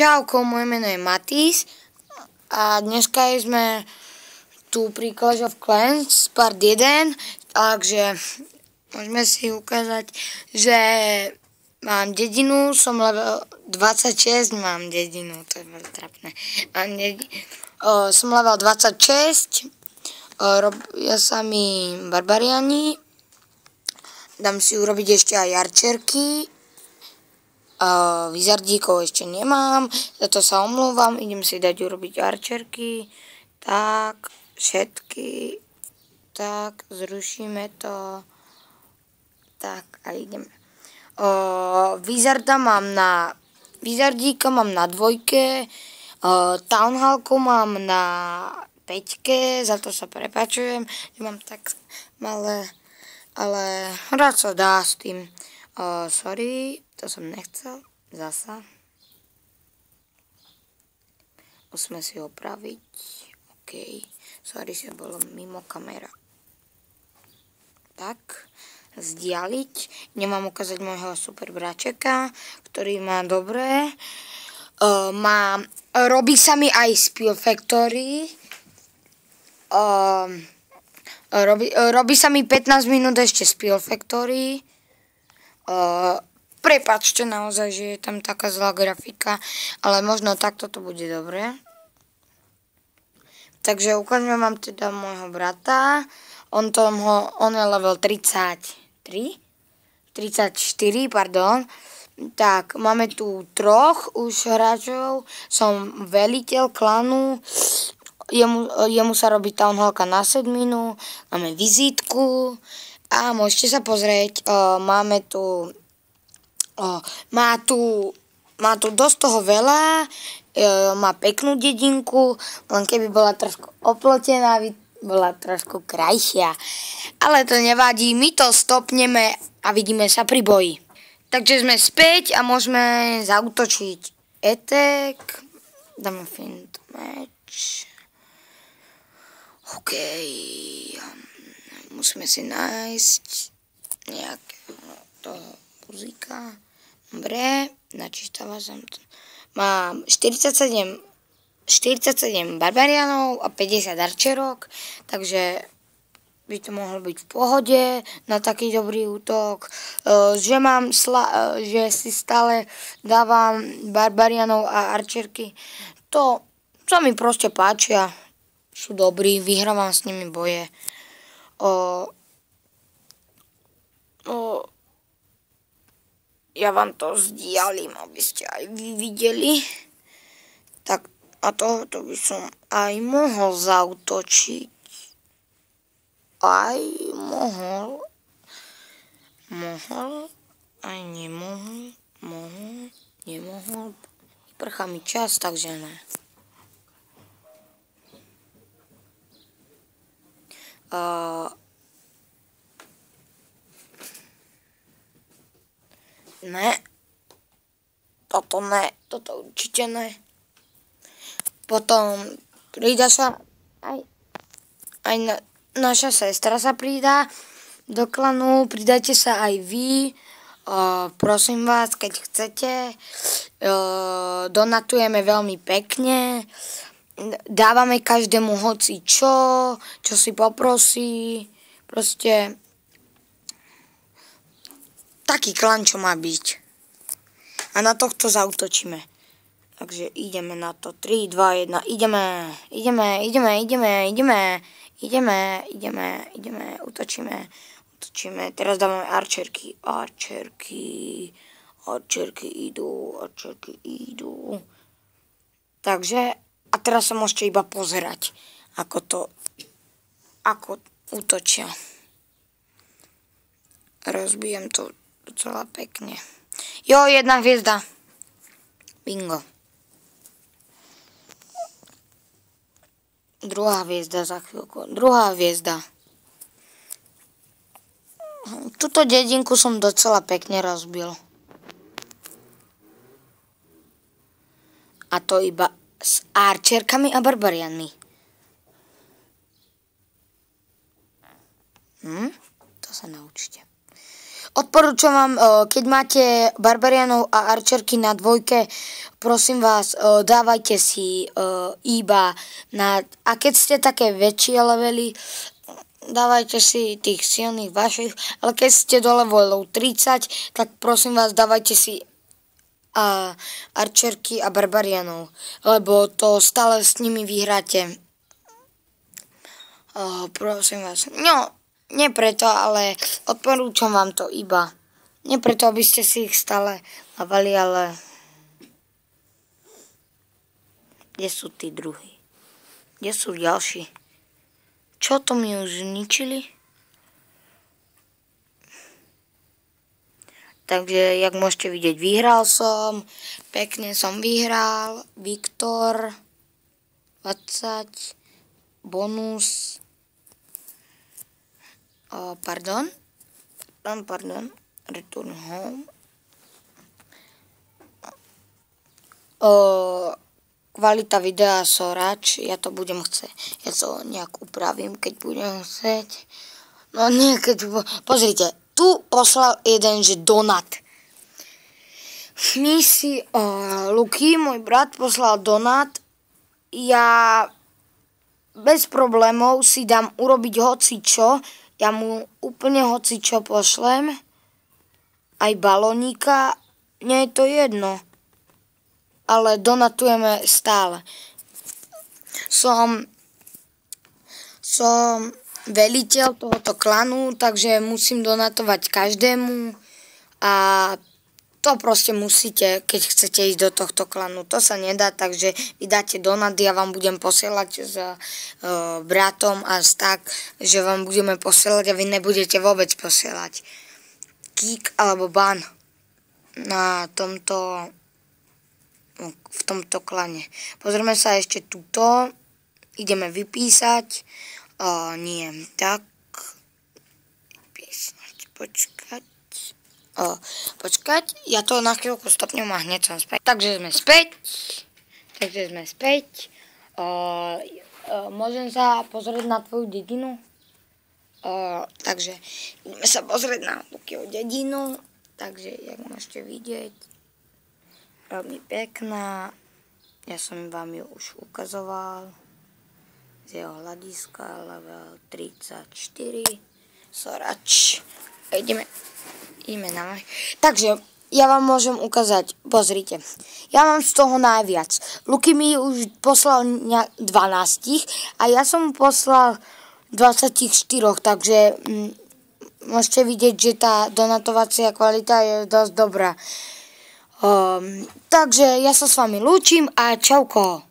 Čauko, moje meno je Matís a dneska sme tu pri Clash of Clans part 1, takže môžeme si ukázať, že mám dedinu, som level 26, mám dedinu, to je veľmi trapné. Som level 26, robia sa mi barbariani, dám si urobiť ešte aj arčerky. Wizardíkov ešte nemám, za to sa omlúvam, idem si dať urobiť arčerky, tak, všetky, tak, zrušíme to, tak a ideme. Wizardíka mám na 2, Townhallku mám na 5, za to sa prepáčujem, že mám tak malé, ale rád sa dá s tým. Sorry, to som nechcel, zasa. Musíme si opraviť, OK, sorry, že bolo mimo kamera. Tak, zdialiť, nemám ukázať môjho super bračeka, ktorý má dobré. Robí sa mi aj Spill Factory. Robí sa mi 15 minút ešte Spill Factory. Prepáčte naozaj, že je tam taká zlá grafika, ale možno takto to bude dobré. Takže ukážem vám teda môjho brata. On je level 34, pardon. Tak, máme tu 3 už hráčov. Som veliteľ klanu. Jemu sa robí Townhallka na 7. Máme vizítku. A môžete sa pozrieť, má tu dosť toho veľa, má peknú dedinku, len keby bola trošku oplotená, bola trošku krajšia. Ale to nevadí, my to stopneme a vidíme sa pri boji. Takže sme späť a môžeme zaútočiť. Attack, dáme fint match. OK. Musíme si nájsť nejakého toho puzíka. Dobre, načítala som to. Mám 47 barbarianov a 50 arčerok, takže by to mohlo byť v pohode na taký dobrý útok. Že si stále dávam barbarianov a arčerky, to sa mi proste páčia. Sú dobrí, vyhrávam s nimi boje. Ja vám to zdialím, aby ste aj vy videli. Tak, a tohoto by som aj mohol zaútočiť. Aj mohol, aj nemohol, nemohol. Prchá mi čas, takže ne. Ne, toto určite ne. Potom prída sa aj naša sestra sa pridá do klanu, pridajte sa aj vy, prosím vás, keď chcete, donatujeme veľmi pekne, dávame každému hoci čo si poprosí, proste taký klan, čo má byť. A na tohto zaútočíme. Takže ideme na to. 3, 2, 1. Ideme. Útočíme. Teraz dávame arčerky. Arčerky idú. Takže, a teraz sa môžete iba pozerať, ako útočia. Rozbijem to docela pekne. Jo, 1 hviezda. Bingo. Druhá hviezda za chvíľku. Druhá hviezda. Túto dedinku som docela pekne rozbil. A to iba s arčerkami a barbarianmi. To sa naučite. Odporúčam vám, keď máte barbarianov a arčerky na dvojke, prosím vás, dávajte si iba a keď ste také väčšie levely, dávajte si tých silných vašich, ale keď ste do levelov 30, tak prosím vás, dávajte si arčerky a barbarianov, lebo to stále s nimi vyhráte. Prosím vás, no, nie preto, ale odporúčam vám to iba. Nie preto, aby ste si ich stále lavali, ale... Kde sú tí druhí? Kde sú ďalší? Čo to mi už zničili? Takže, jak môžete vidieť, vyhral som. Pekne som vyhral. Viktor 20. Bonus. Pardon. Return home. Kvalita videa sorač. Ja to budem chcieť. Ja to nejak upravím, keď budem chcieť. No nie, pozrite. Tu poslal jeden, že donat. Luky, môj brat, poslal donat. Ja bez problémov si dám urobiť hocičo. Ja mu úplne hocičo pošlem. Aj balónika. Nie je to jedno. Ale donatujeme stále. Som veliteľ tohoto klanu, takže musím donatovať každému a to proste musíte, keď chcete ísť do tohto klanu. To sa nedá, takže vy dáte donat, ja vám budem posielať s bratom a tak, že vám budeme posielať a vy nebudete vôbec posielať. Kick alebo ban v tomto klane. Pozrieme sa ešte tuto. Ideme vypísať. Nie, tak. Počkať. Ja to na chvíľku stopnem a hneď som späť. Takže sme späť. Môžem sa pozrieť na tvoju dedinu? Takže ideme sa pozrieť na Lukyho dedinu. Takže, jak môžete vidieť, veľmi pekná. Ja som vám ju už ukazoval. Z jeho hľadiska level 34. Sorač. Ideme na moj. Takže ja vám môžem ukázať. Pozrite. Ja mám z toho najviac. Luky mi už poslal 12 a ja som mu poslal 24. Takže môžete vidieť, že tá donatovacia kvalita je dosť dobrá. Takže ja sa s vami lúčim a čauko.